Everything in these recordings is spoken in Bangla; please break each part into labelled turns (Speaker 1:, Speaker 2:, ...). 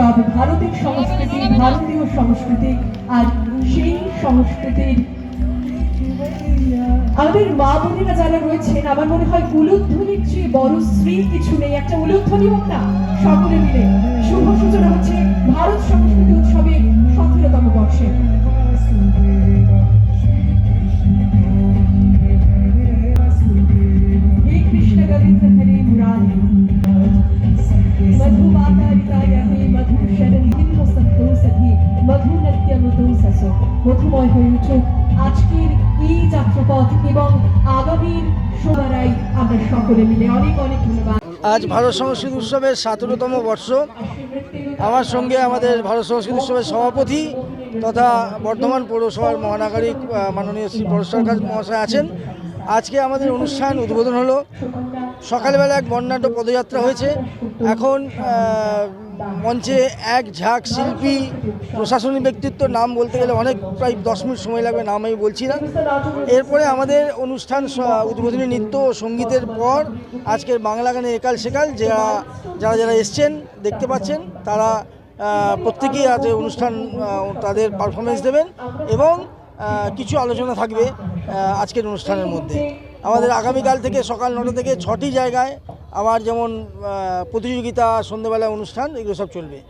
Speaker 1: উৎসব, ভারতের সংস্কৃতি, ভারতীয় সংস্কৃতি। আর সেই সংস্কৃতির আমাদের মা বোনেরা যারা রয়েছেন, আমার মনে হয় উলুধ্বনির চেয়ে বড় শ্রী কিছু নেই। একটা উলুধ্বনি হোক না সকলে মিলে। শুভ সূচনা হচ্ছে ভারত সংস্কৃতি উৎসবের 17তম বর্ষে। হে কৃষ্ণ গোবিন্দ হরে মুরারি, মধু মাতারিতায় হে মধু শরণ হিন্দ সন্তোষধি মধু নৃত্যমুতু সসো। মধুময় হয়ে উঠুক আজকের এই যাত্রাপথ এবং আগামীর সবারাই আমরা সকলে মিলে। অনেক অনেক ধন্যবাদ।
Speaker 2: আজ ভারত সংস্কৃতি উৎসবের 17তম বর্ষ। আমার সঙ্গে আমাদের ভারত সংস্কৃতি উৎসবের সভাপতি তথা বর্ধমান পৌরসভার মহানাগরিক মাননীয় শ্রী পরেশ সরকার মহাশয় আছেন। আজকে আমাদের অনুষ্ঠান উদ্বোধন হলো। সকালবেলা এক বর্ণাঢ্য পদযাত্রা হয়েছে। এখন মঞ্চে এক ঝাঁক শিল্পী, প্রশাসনিক ব্যক্তিত্ব, নাম বলতে গেলে অনেক প্রায় 10 মিনিট সময় লাগবে, নাম আমি বলছি না। এরপরে আমাদের অনুষ্ঠান উদ্বোধনী নৃত্য ও সঙ্গীতের পর আজকের বাংলা গানের একাল সেকাল যারা যারা এসছেন দেখতে পাচ্ছেন, তারা প্রত্যেকেই আজ অনুষ্ঠান তাদের পারফরমেন্স দেবেন এবং কিছু আলোচনা থাকবে আজকের অনুষ্ঠানের মধ্যে। আমাদের আগামীকাল থেকে সকাল 9টা থেকে 6টি জায়গায় আবার যেমন প্রতিযোগিতা, সন্ধ্যেবেলা অনুষ্ঠান, এগুলো সব চলবে।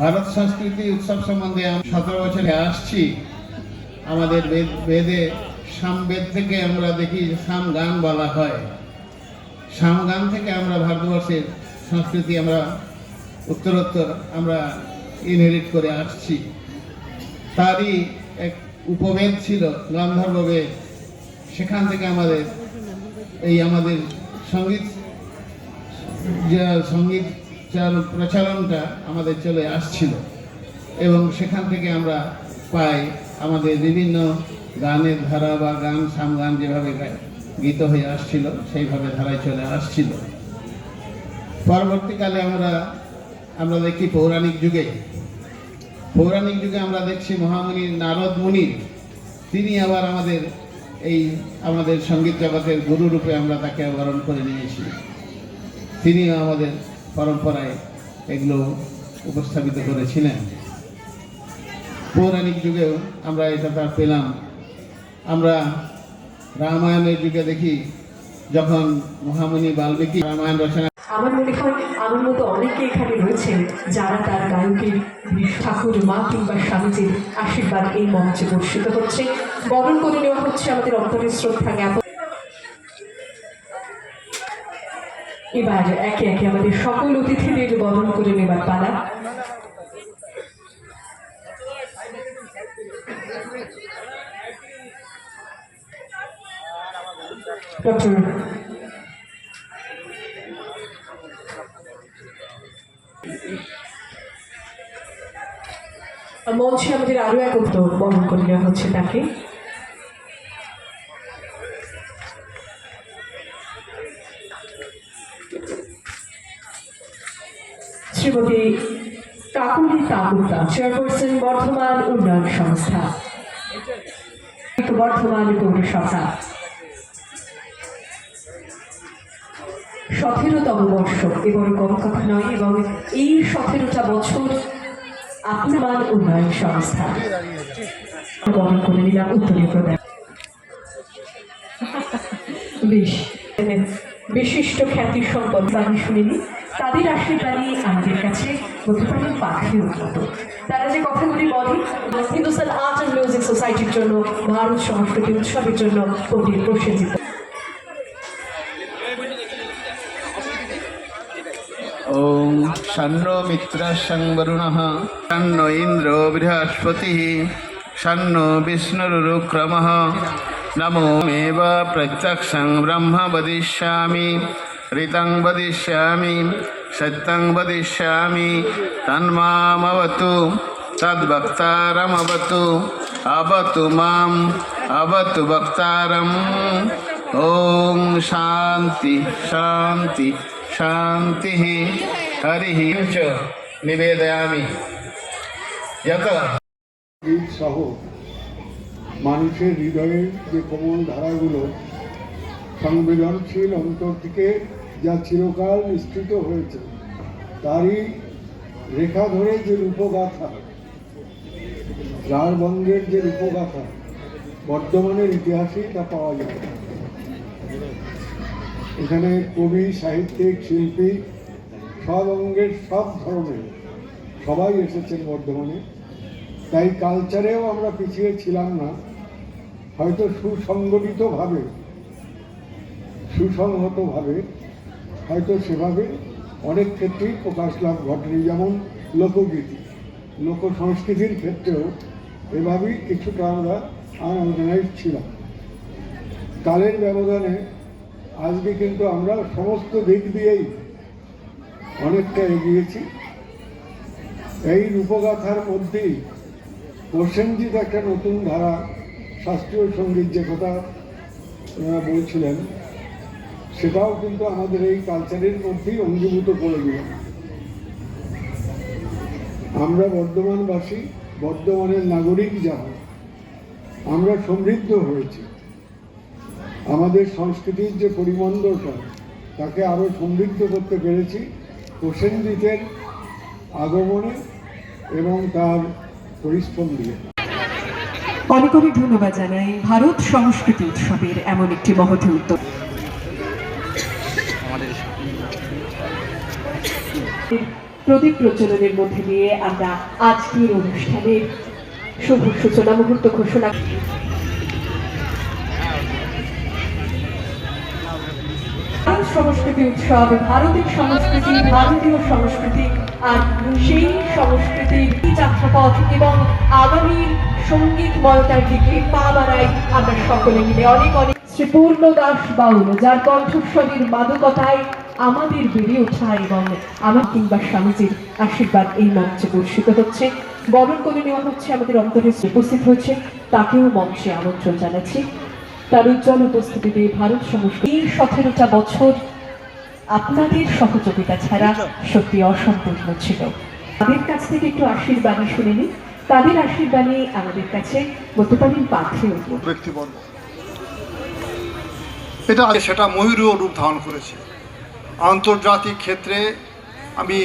Speaker 3: ভারত সংস্কৃতি উৎসব সম্বন্ধে 17 বছরে আসছি। আমাদের বেদে সামবেদ থেকে আমরা দেখি সাম গান বলা হয়। সাম গান থেকে আমরা ভারতবর্ষের সংস্কৃতি আমরা উত্তরোত্তর আমরা ইনহেরিট করে আসছি। তারই এক উপবেদ ছিল গান্ধর্ববেদ। সেখান থেকে আমাদের সঙ্গীত প্রচলনটা আমাদের চলে আসছিল এবং সেখান থেকে আমরা পাই আমাদের বিভিন্ন গানের ধারা বা গান, সামগান যেভাবে গীত হয়ে আসছিল সেইভাবে ধারায় চলে আসছিল। পরবর্তীকালে আমরা দেখি পৌরাণিক যুগে আমরা দেখছি মহামুনি নারদ মুনি, তিনি আবার আমাদের সঙ্গীত জগতের গুরু রূপে আমরা তাকে বরণ করে নিয়েছি। তিনিও আমাদের পরম্পরায় এগুলো উপস্থাপিত করেছিলেন। পৌরাণিক যুগেও আমরা এটা তার পেলাম। আমরা রামায়ণের যুগে দেখি যখন মহামুনি বাল্মীকি রামায়ণ রচনা
Speaker 1: আমার মনে হয় আমার মতো অনেকে এখানে রয়েছেন যারা তার গায়কের ঠাকুর মা কিংবা স্বামীজির আশীর্বাদ এই মঞ্চে বর্ষিত হচ্ছে। বরণ করে নেওয়া হচ্ছে আমাদের অন্তরের শ্রদ্ধা জ্ঞাপন। এবার একে একে আমাদের সকল অতিথিদের বরণ করে নেবার পালা। ডক্টর মঞ্চে আমাদের আরো এক উত্তর বরণ করে নেওয়া হচ্ছে তাকে। শ্রীমতী কাকুলি তালুকদার, চেয়ারপারসন বর্ধমান উন্নয়ন সংস্থা, বর্ধমান পৌরসভা। 17তম বর্ষ এবং কম কথা নয়, এবং এই 17টা বছর আপনার উন্নয়ন সংস্থা বরণ করে নিলাম উত্তরী প্রদান। বেশ বিশিষ্ট খ্যাতি সম্পন্ন বাণী শুনিনি, তাদের আশীর্বাদী আমাদের কাছে বলতে পারেন পাখির মতো। তারা যে কথাগুলি বলে হিন্দুস্তান আর্ট অ্যান্ড মিউজিক সোসাইটির জন্য, ভারত সংস্কৃতি উৎসবের জন্য পণ্ডিত প্রসেনজিৎ।
Speaker 3: ওম শন্নো মিত্রশং বরুণঃ শন্নো ইন্দ্রো বৃহস্পতিঃ শন্নো বিষ্ণুরুক্রমঃ নমো মেব প্রত্যক্ষং ব্রহ্ম বদিষ্যামি ঋतं বদিষ্যামি সত্যং বদিষ্যামি তন্মামবতু তদ্ভক্তারমবতু অবতু মাম অবতু ভক্তারম। ওম শান্তি শান্তি শান্তি। হরি চ নিবেদয়ামি। যত
Speaker 4: গীত সহ মানুষের হৃদয়ের যে কোমল ধারাগুলো সংবেদনশীল অন্তর থেকে যা চিরকাল নিঃসৃত হয়েছে, তারই রেখা ধরে যে রূপগাথা, রাঢ়বঙ্গের যে রূপগাথা বর্ধমানের ইতিহাসেই তা পাওয়া যায়। এখানে কবি, সাহিত্যিক, শিল্পী সব অঙ্গের সব ধরনের সবাই এসেছেন বর্ধমানে। তাই কালচারেও আমরা পিছিয়ে ছিলাম না। হয়তো সুসংগঠিতভাবে, সুসংহতভাবে হয়তো সেভাবে অনেক ক্ষেত্রেই প্রকাশ লাভ ঘটেনি। যেমন লোকগীতি, লোক সংস্কৃতির ক্ষেত্রেও এভাবেই কিছুটা আমরা আনঅর্গানাইজ ছিলাম। কালের ব্যবধানে আজকে কিন্তু আমরা সমস্ত দিক দিয়েই অনেকটা এগিয়েছি। এই রূপগাথার মধ্যেই প্রসেনজিৎ একটা নতুন ধারা, শাস্ত্রীয় সঙ্গীত যে কথা বলছিলেন, সেটাও কিন্তু আমাদের এই কালচারের মধ্যেই অঙ্গীভূত করে দিল। আমরা বর্ধমানবাসী, বর্ধমানের নাগরিক যারা, আমরা সমৃদ্ধ হয়েছি। আমাদের সংস্কৃতির যে পরিমণ্ডলটা, তাকে আরও সমৃদ্ধ করতে পেরেছি প্রসেনজিতের আগমনে এবং তার পরিশ্রম দিয়ে।
Speaker 1: অনেক অনেক ধন্যবাদ জানাই ভারত সংস্কৃতি উৎসবের এমন একটি মহতী উদ্যোগ। প্রদীপ প্রজ্বলনের মধ্যে দিয়ে আমরা আজকের অনুষ্ঠানের শুভ সূচনা মুহূর্ত ঘোষণা। সংস্কৃতি উৎসব, ভারতের সংস্কৃতি, ভারতীয় সংস্কৃতি, আর সেই সংস্কৃতির যাত্রাপথ এবং আগামীর সঙ্গীতময়তার দিকে পা বাড়াই আমরা সকলে মিলে। অনেক অনেক শ্রী পূর্ণ দাস বাউল, যার কণ্ঠস্বরের মাদকতায় আমাদের বেড়ে ওঠা এবং আমার কিংবা স্বামীজির আশীর্বাদ এই মঞ্চে বর্ষিত হচ্ছে। বরণ করে নেওয়া হচ্ছে আমাদের অন্তরে উপস্থিত হচ্ছে, তাকেও মঞ্চে আমন্ত্রণ জানাচ্ছি। তার উজ্জ্বল উপস্থিতিতে ভারত সংস্কৃতি 17টা বছর আপনাদের সহযোগিতা ছাড়া সত্যি অসম্পূর্ণ ছিল। তাদের কাছ থেকে একটু আশীর্বাদী শুনে নিই। তাদের আশীর্বাদে আমাদের কাছে বলতে পারেন পাখি
Speaker 5: ব্যক্তিবর্গ, এটা সেটা ময়ূরীয় রূপ ধারণ করেছে। আন্তর্জাতিক ক্ষেত্রে আমি